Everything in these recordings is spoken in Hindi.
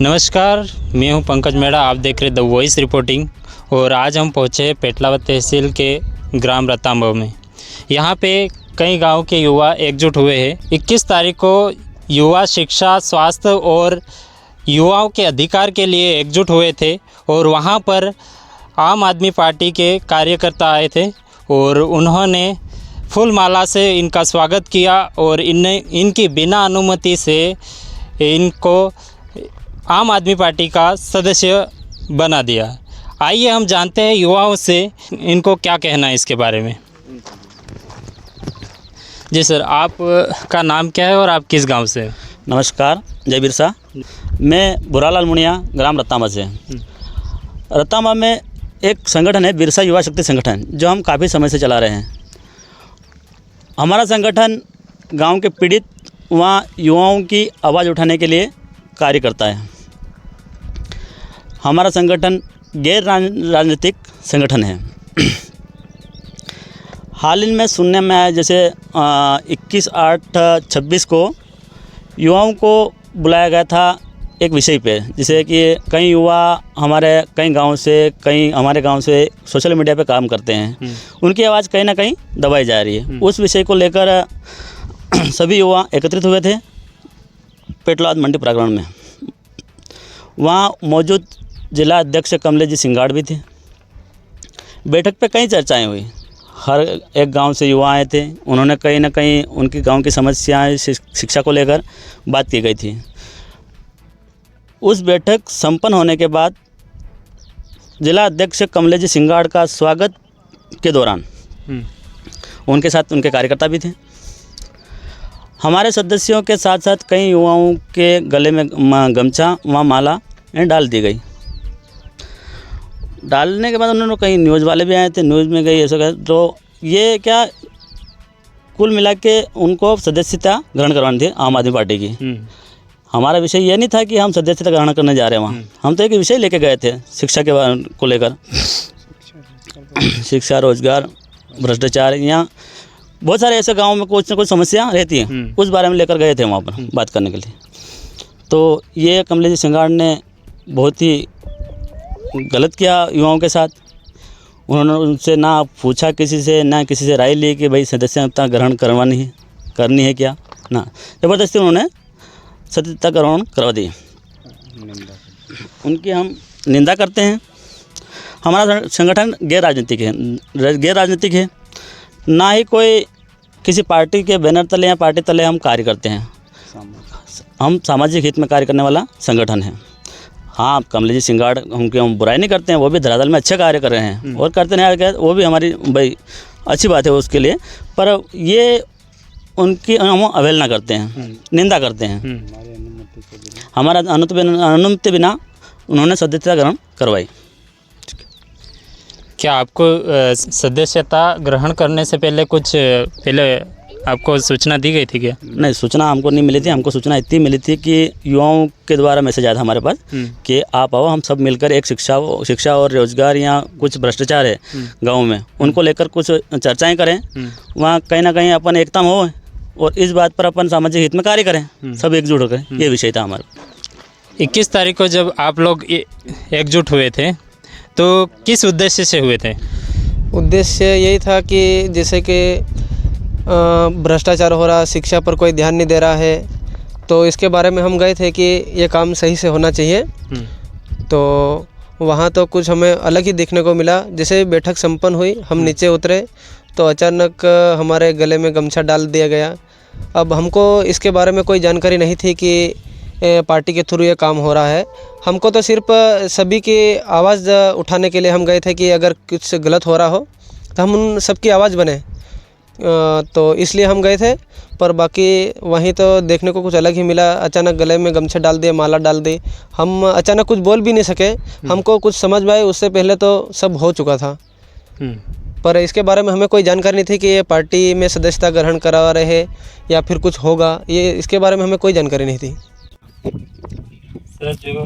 नमस्कार, मैं हूं पंकज मेड़ा। आप देख रहे द वॉइस रिपोर्टिंग। और आज हम पहुंचे पेटलावद तहसील के ग्राम रतांबा में। यहां पे कई गांव के युवा एकजुट हुए हैं। 21 तारीख को युवा शिक्षा, स्वास्थ्य और युवाओं के अधिकार के लिए एकजुट हुए थे और वहां पर आम आदमी पार्टी के कार्यकर्ता आए थे और उन्होंने फूल माला से इनका स्वागत किया और इनकी बिना अनुमति से इनको आम आदमी पार्टी का सदस्य बना दिया। आइए हम जानते हैं युवाओं से इनको क्या कहना है इसके बारे में। जी सर, आपका नाम क्या है और आप किस गांव से हैं? नमस्कार, जय बिरसा। मैं बुरालाल मुनिया, ग्राम रतांबा से। रतांबा में एक संगठन है बिरसा युवा शक्ति संगठन, जो हम काफ़ी समय से चला रहे हैं। हमारा संगठन गांव के पीड़ित वहाँ युवाओं की आवाज़ उठाने के लिए कार्य करता है। हमारा संगठन गैर राजनीतिक संगठन है। हाल ही में सुनने में आया, जैसे 21/8/26 को युवाओं को बुलाया गया था एक विषय पे, जैसे कि कई युवा कई गांव से, कई हमारे गांव से सोशल मीडिया पे काम करते हैं। उनकी आवाज़ कहीं ना कहीं दबाई जा रही है। उस विषय को लेकर सभी युवा एकत्रित हुए थे पेटलावद मंडी प्रांगण में। वहाँ मौजूद जिला अध्यक्ष कमलेश जी सिंगाड़ भी थे। बैठक पे कई चर्चाएं हुई। हर एक गांव से युवा आए थे। उन्होंने कहीं ना कहीं उनकी गांव की समस्याएं, शिक्षा को लेकर बात की गई थी। उस बैठक संपन्न होने के बाद जिला अध्यक्ष कमलेश जी सिंगाड़ का स्वागत के दौरान उनके साथ उनके कार्यकर्ता भी थे। हमारे सदस्यों के साथ साथ कई युवाओं के गले में गमछा व माला डाल दी गई। डालने के बाद उन्होंने कई न्यूज़ वाले भी आए थे, न्यूज़ में गई ऐसा। तो ये क्या कुल मिला के उनको सदस्यता ग्रहण करवानी थी आम आदमी पार्टी की। हमारा विषय ये नहीं था कि हम सदस्यता ग्रहण करने जा रहे हैं वहाँ। हम तो एक विषय लेके गए थे शिक्षा के को लेकर। शिक्षा, रोजगार, भ्रष्टाचार, यहाँ बहुत सारे ऐसे गाँव में कुछ ना कुछ समस्या रहती हैं, उस बारे में लेकर गए थे वहाँ पर बात करने के लिए। तो ये कमलेश जी सिंगाड़ ने बहुत ही गलत किया युवाओं के साथ। उन्होंने उनसे ना पूछा किसी से, ना किसी से राय ली कि भाई सदस्यता ग्रहण करनी है क्या, ना ज़बरदस्ती उन्होंने सदस्यता ग्रहण करवा दी। उनकी हम निंदा करते हैं। हमारा संगठन गैर राजनीतिक है। ना ही कोई किसी पार्टी के बैनर तले या पार्टी तले हम कार्य करते हैं। हम सामाजिक हित में कार्य करने वाला संगठन है। हाँ, कमलेश जी सिंगाड़, उनकी हम बुराई नहीं करते हैं। वो भी धरातल में अच्छे कार्य कर रहे हैं और करते नहीं, वो भी हमारी भाई अच्छी बात है उसके लिए। पर ये उनकी हम अवहेलना करते हैं, निंदा करते हैं। हमारा अनुमति बिना उन्होंने सदस्यता ग्रहण करवाई। क्या आपको सदस्यता ग्रहण करने से पहले आपको सूचना दी गई थी क्या? नहीं, सूचना हमको नहीं मिली थी। हमको सूचना इतनी मिली थी कि युवाओं के द्वारा मैसेज आया था हमारे पास कि आप आओ, हम सब मिलकर एक शिक्षा और रोजगार या कुछ भ्रष्टाचार है गाँव में, उनको लेकर कुछ चर्चाएं करें। वहाँ कहीं ना कहीं अपन एकता में हो और इस बात पर अपन सामाजिक हित में कार्य करें, सब एकजुट होकर। ये विषय था हमारा। 21 तारीख को जब आप लोग एकजुट हुए थे तो किस उद्देश्य से हुए थे? उद्देश्य यही था कि जैसे कि भ्रष्टाचार हो रहा, शिक्षा पर कोई ध्यान नहीं दे रहा है, तो इसके बारे में हम गए थे कि ये काम सही से होना चाहिए। तो वहाँ तो कुछ हमें अलग ही देखने को मिला। जैसे बैठक संपन्न हुई, हम नीचे उतरे तो अचानक हमारे गले में गमछा डाल दिया गया। अब हमको इसके बारे में कोई जानकारी नहीं थी कि पार्टी के थ्रू ये काम हो रहा है। हमको तो सिर्फ सभी की आवाज़ उठाने के लिए हम गए थे कि अगर कुछ गलत हो रहा हो तो हम उन सबकी आवाज़ बने, तो इसलिए हम गए थे। पर बाकी वहीं तो देखने को कुछ अलग ही मिला। अचानक गले में गमछा डाल दिए, माला डाल दी। हम अचानक कुछ बोल भी नहीं सके। हमको कुछ समझ में आए उससे पहले तो सब हो चुका था। पर इसके बारे में हमें कोई जानकारी नहीं थी कि ये पार्टी में सदस्यता ग्रहण करा रहे हैं या फिर कुछ होगा, ये इसके बारे में हमें कोई जानकारी नहीं थी। सर, जो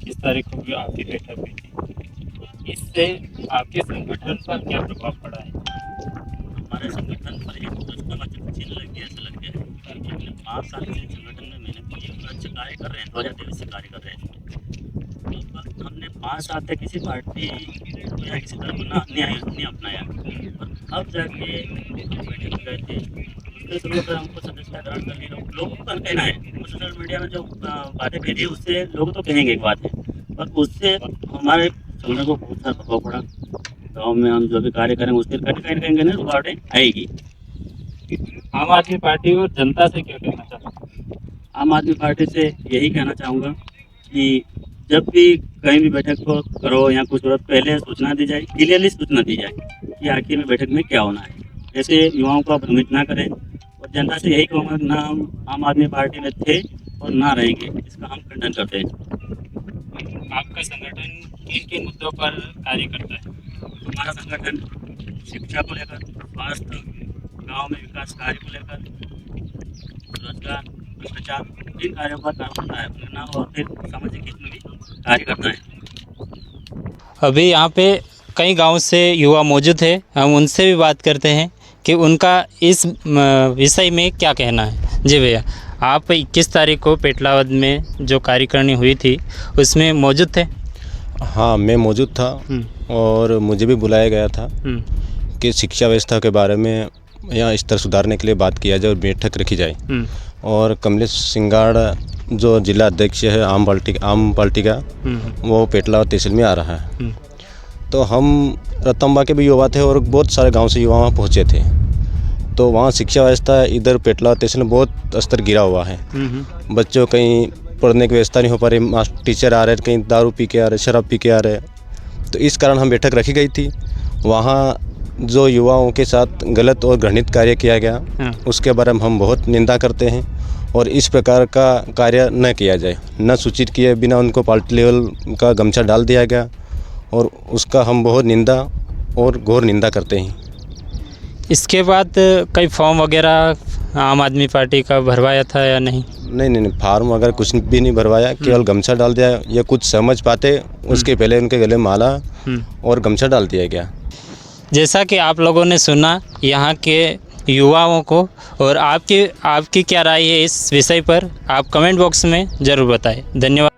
किस तारीख को आपकी बैठक हुई थी, इससे आपके संगठन पर क्या प्रभाव पड़ा है? हमारे संगठन पर एक चिन्ह लग गया, ऐसा लग गया है कि 5 साल से संगठन में मैंने अच्छे कार्य कर रहे हैं, 2023 से कार्य कर रहे हैं। तो हमने 5 साल तक किसी पार्टी या किसी तरह को नहीं अपनाया, और अब जाके हम बैठक में गए थे, उसके थ्रू अगर हमको सदस्यता ग्रहण कर ली, लोगों का कहना है, वो सोशल मीडिया में जो बातें कह दी उससे लोग तो कहेंगे एक बात है, पर उससे हमारे चलने को बहुत सारा प्रभाव पड़ा। गाँव में हम जो भी कार्य करेंगे उससे कहीं ना रुकावटें आएगी। आम आदमी पार्टी और जनता से क्या कहना चाहते हैं? आम आदमी पार्टी से यही कहना चाहूँगा कि जब भी कहीं भी बैठक को करो या कुछ हो, पहले सूचना दी जाए, क्लियरली सूचना दी जाए कि आखिर में बैठक में क्या होना है। ऐसे युवाओं को भ्रमित ना करें, और जनता से यही कहूँगा ना हम आम आदमी पार्टी में थे और ना रहेंगे, इसका हम खंडन करते हैं। आपका संगठन किन किन मुद्दों पर कार्य करता है? हमारा संगठन शिक्षा को लेकर, स्वास्थ्य, गांव में विकास कार्य को लेकर, रोजगार, भ्रष्टाचार, इन कार्यों पर काम करता है अपना, और फिर सामाजिक हित में भी कार्य करता है। अभी यहाँ पे कई गांव से युवा मौजूद है, हम उनसे भी बात करते हैं कि उनका इस विषय में क्या कहना है। जी भैया, आप 21 तारीख को पेटलावद में जो कार्यकारिणी हुई थी उसमें मौजूद थे? हाँ, मैं मौजूद था और मुझे भी बुलाया गया था कि शिक्षा व्यवस्था के बारे में यहाँ स्तर सुधारने के लिए बात किया जाए और बैठक रखी जाए। और कमलेश सिंगाड़ जो जिला अध्यक्ष है आम पार्टी का, वो पेटलावद तहसील में आ रहा है। तो हम रतम्बा के भी युवा थे और बहुत सारे गांव से युवा वहाँ पहुँचे थे। तो वहाँ शिक्षा व्यवस्था इधर पेटलावद तहसील में बहुत स्तर गिरा हुआ है। बच्चों कहीं पढ़ने की व्यवस्था नहीं हो पा रही, टीचर आ रहे, कहीं दारू पी के आ रहे, शराब पी के आ रहे। तो इस कारण हम बैठक रखी गई थी। वहाँ जो युवाओं के साथ गलत और घृणित कार्य किया गया, उसके बारे में हम बहुत निंदा करते हैं और इस प्रकार का कार्य न किया जाए। न सूचित किए बिना उनको पार्टी लेवल का गमछा डाल दिया गया और उसका हम बहुत निंदा और घोर निंदा करते हैं। इसके बाद कई फॉर्म वगैरह आम आदमी पार्टी का भरवाया था या नहीं? नहीं, फार्म वगैरह कुछ भी नहीं भरवाया, केवल गमछा डाल दिया। ये कुछ समझ पाते उसके पहले उनके गले माला और गमछा डाल दिया गया। जैसा कि आप लोगों ने सुना यहाँ के युवाओं को, और आपकी क्या राय है इस विषय पर, आप कमेंट बॉक्स में ज़रूर बताएं। धन्यवाद।